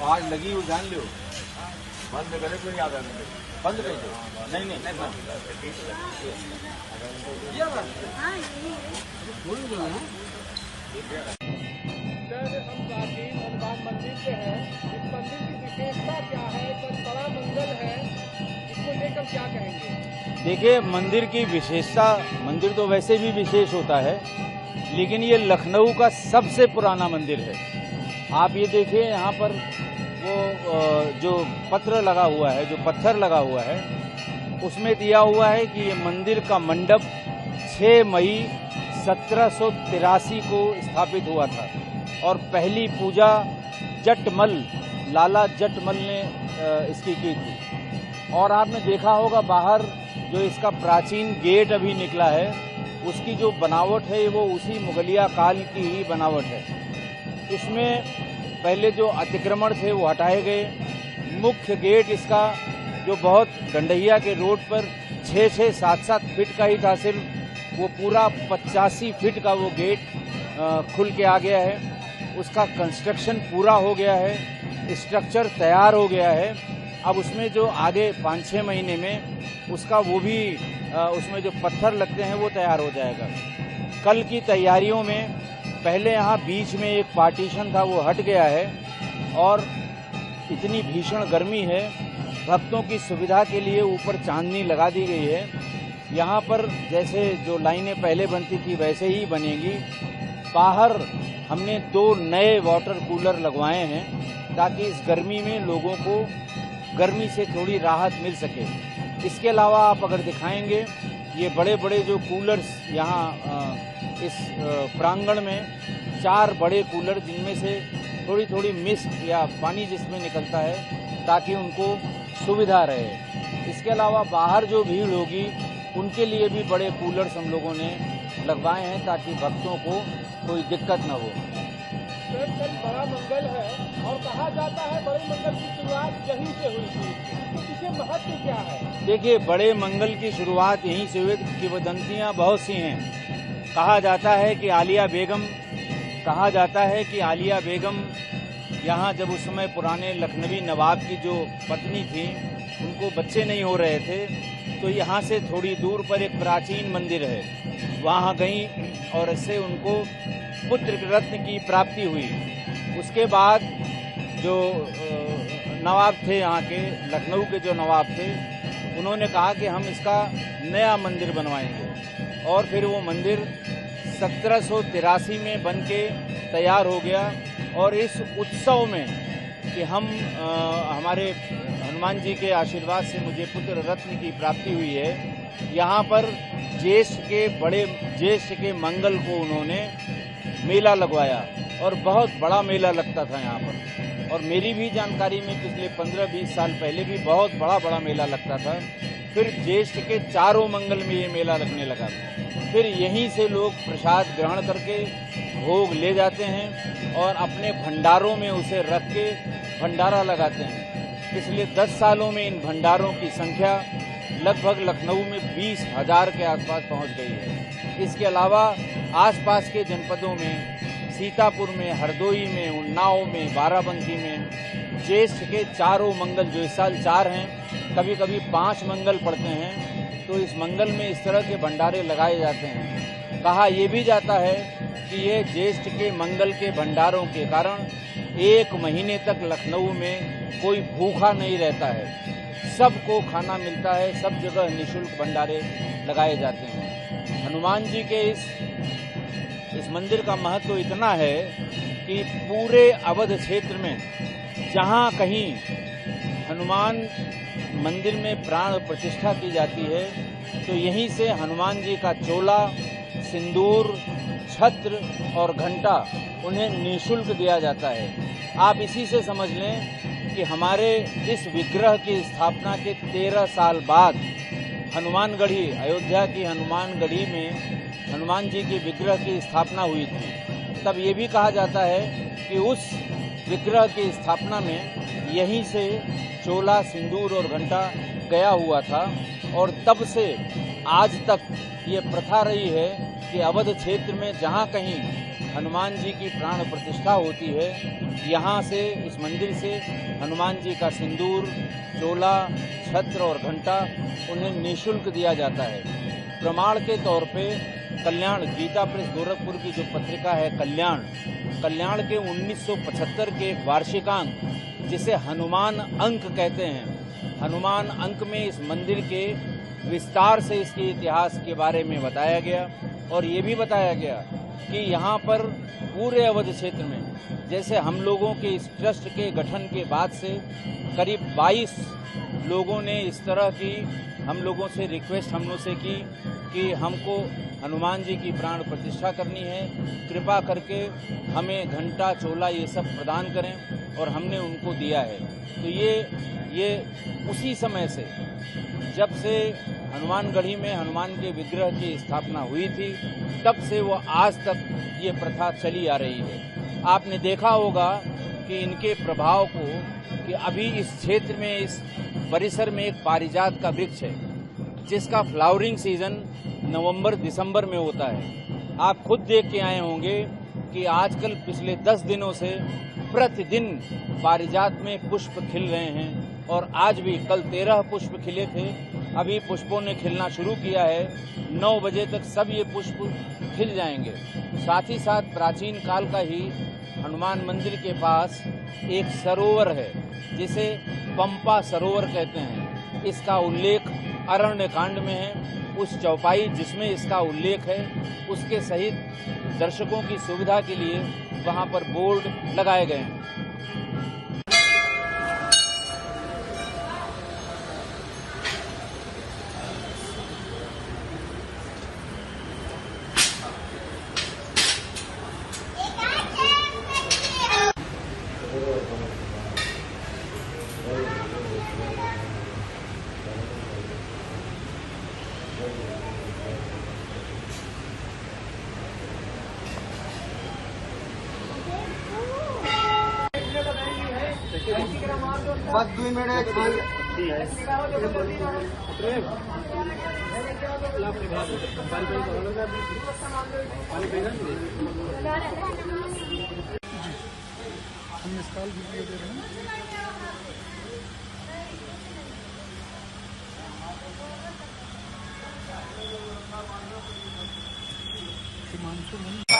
आज लगी हो जान लो बंद करे कोई याद नहीं बंद कर दो नहीं नहीं नहीं बंद हम प्राचीन हनुमान मंदिर से हैं। इस मंदिर की विशेषता क्या है? कल बड़ा मंगल है, इसको लेकर क्या कहेंगे? देखिए, मंदिर की विशेषता, मंदिर तो वैसे भी विशेष होता है, लेकिन ये लखनऊ का सबसे पुराना मंदिर है। आप ये देखिए, यहाँ पर वो जो पत्र लगा हुआ है, जो पत्थर लगा हुआ है, उसमें दिया हुआ है कि ये मंदिर का मंडप 6 मई 1783 को स्थापित हुआ था और पहली पूजा जटमल, लाला जटमल ने इसकी की थी। और आपने देखा होगा बाहर जो इसका प्राचीन गेट अभी निकला है, उसकी जो बनावट है वो उसी मुगलिया काल की ही बनावट है। इसमें पहले जो अतिक्रमण थे वो हटाए गए। मुख्य गेट इसका जो बहुत गंडहिया के रोड पर 6-6, 7-7 फीट का ही था, सिर्फ वो पूरा 85 फीट का वो गेट खुल के आ गया है। उसका कंस्ट्रक्शन पूरा हो गया है, स्ट्रक्चर तैयार हो गया है। अब उसमें जो आगे 5-6 महीने में उसका वो भी उसमें जो पत्थर लगते हैं वो तैयार हो जाएगा। कल की तैयारियों में पहले यहाँ बीच में एक पार्टीशन था, वो हट गया है और इतनी भीषण गर्मी है, भक्तों की सुविधा के लिए ऊपर चांदनी लगा दी गई है। यहाँ पर जैसे जो लाइनें पहले बनती थी वैसे ही बनेंगी। बाहर हमने 2 नए वाटर कूलर लगवाए हैं ताकि इस गर्मी में लोगों को गर्मी से थोड़ी राहत मिल सके। इसके अलावा आप अगर दिखाएंगे, ये बड़े बड़े जो कूलर्स यहाँ इस प्रांगण में 4 बड़े कूलर, जिनमें से थोड़ी थोड़ी मिस्ट या पानी जिसमें निकलता है ताकि उनको सुविधा रहे। इसके अलावा बाहर जो भीड़ होगी उनके लिए भी बड़े कूलर्स हम लोगों ने लगवाए हैं ताकि भक्तों को कोई दिक्कत न हो। कल बड़ा मंगल है और कहा जाता है बड़े मंगल की शुरुआत यहीं से हुई थी, इसके महत्व क्या है? देखिए, बड़े मंगल की शुरुआत यहीं से हुई। किंवदंतियाँ बहुत सी हैं। कहा जाता है कि आलिया बेगम यहाँ जब उस समय पुराने लखनवी नवाब की जो पत्नी थी, उनको बच्चे नहीं हो रहे थे, तो यहाँ से थोड़ी दूर पर एक प्राचीन मंदिर है, वहाँ गई और इससे उनको पुत्र रत्न की प्राप्ति हुई। उसके बाद जो नवाब थे, यहाँ के लखनऊ के जो नवाब थे, उन्होंने कहा कि हम इसका नया मंदिर बनवाएंगे और फिर वो मंदिर 1783 में बन के तैयार हो गया। और इस उत्सव में कि हमारे हनुमान जी के आशीर्वाद से मुझे पुत्र रत्न की प्राप्ति हुई है, यहाँ पर ज्येष्ठ के मंगल को उन्होंने मेला लगवाया और बहुत बड़ा मेला लगता था यहाँ पर। और मेरी भी जानकारी में पिछले 15-20 साल पहले भी बहुत बड़ा मेला लगता था। फिर ज्येष्ठ के चारों मंगल में ये मेला लगने लगा। फिर यहीं से लोग प्रसाद ग्रहण करके भोग ले जाते हैं और अपने भंडारों में उसे रख के भंडारा लगाते हैं। पिछले 10 सालों में इन भंडारों की संख्या लगभग लखनऊ में 20,000 के आसपास पहुंच गई है। इसके अलावा आसपास के जनपदों में, सीतापुर में, हरदोई में, उन्नाव में, बाराबंकी में ज्येष्ठ के चारों मंगल, जो इस साल 4 हैं, कभी कभी 5 मंगल पड़ते हैं, तो इस मंगल में इस तरह के भंडारे लगाए जाते हैं। कहा यह भी जाता है कि ये ज्येष्ठ के मंगल के भंडारों के कारण 1 महीने तक लखनऊ में कोई भूखा नहीं रहता है, सबको खाना मिलता है, सब जगह निःशुल्क भंडारे लगाए जाते हैं। हनुमान जी के इस मंदिर का महत्व इतना है कि पूरे अवध क्षेत्र में जहाँ कहीं हनुमान मंदिर में प्राण प्रतिष्ठा की जाती है, तो यहीं से हनुमान जी का चोला, सिंदूर, छत्र और घंटा उन्हें निःशुल्क दिया जाता है। आप इसी से समझ लें कि हमारे इस विग्रह की स्थापना के 13 साल बाद हनुमानगढ़ी, अयोध्या की हनुमानगढ़ी में हनुमान जी के विग्रह की स्थापना हुई थी। तब ये भी कहा जाता है कि उस विग्रह की स्थापना में यहीं से चोला, सिंदूर और घंटा गया हुआ था और तब से आज तक ये प्रथा रही है कि अवध क्षेत्र में जहाँ कहीं हनुमान जी की प्राण प्रतिष्ठा होती है, यहाँ से, इस मंदिर से हनुमान जी का सिंदूर, चोला, छत्र और घंटा उन्हें निःशुल्क दिया जाता है। प्रमाण के तौर पे कल्याण, गीता प्रेस गोरखपुर की जो पत्रिका है कल्याण के 1975 के वार्षिकांक, जिसे हनुमान अंक कहते हैं, हनुमान अंक में इस मंदिर के विस्तार से इसके इतिहास के बारे में बताया गया और ये भी बताया गया कि यहाँ पर पूरे अवध क्षेत्र में, जैसे हम लोगों के इस ट्रस्ट के गठन के बाद से करीब 22 लोगों ने इस तरह की हम लोगों से रिक्वेस्ट हम लोग से की कि हमको हनुमान जी की प्राण प्रतिष्ठा करनी है, कृपा करके हमें घंटा, चोला ये सब प्रदान करें, और हमने उनको दिया है। तो ये उसी समय से, जब से हनुमानगढ़ी में हनुमान के विग्रह की स्थापना हुई थी, तब से वो आज तक ये प्रथा चली आ रही है। आपने देखा होगा कि इनके प्रभाव को, कि अभी इस क्षेत्र में, इस परिसर में एक पारिजात का वृक्ष है जिसका फ्लावरिंग सीजन नवंबर-दिसंबर में होता है। आप खुद देख के आए होंगे कि आजकल पिछले 10 दिनों से प्रतिदिन पारिजात में पुष्प खिल रहे हैं, और आज भी कल 13 पुष्प खिले थे। अभी पुष्पों ने खिलना शुरू किया है, 9 बजे तक सब ये पुष्प खिल जाएंगे। साथ ही साथ प्राचीन काल का ही हनुमान मंदिर के पास एक सरोवर है जिसे पंपा सरोवर कहते हैं। इसका उल्लेख अरण्य कांड में है। उस चौपाई जिसमें इसका उल्लेख है, उसके सहित दर्शकों की सुविधा के लिए वहां पर बोर्ड लगाए गए हैं। बस 2 मिनट हम मिसकॉल वीडियो दे रहे हैं।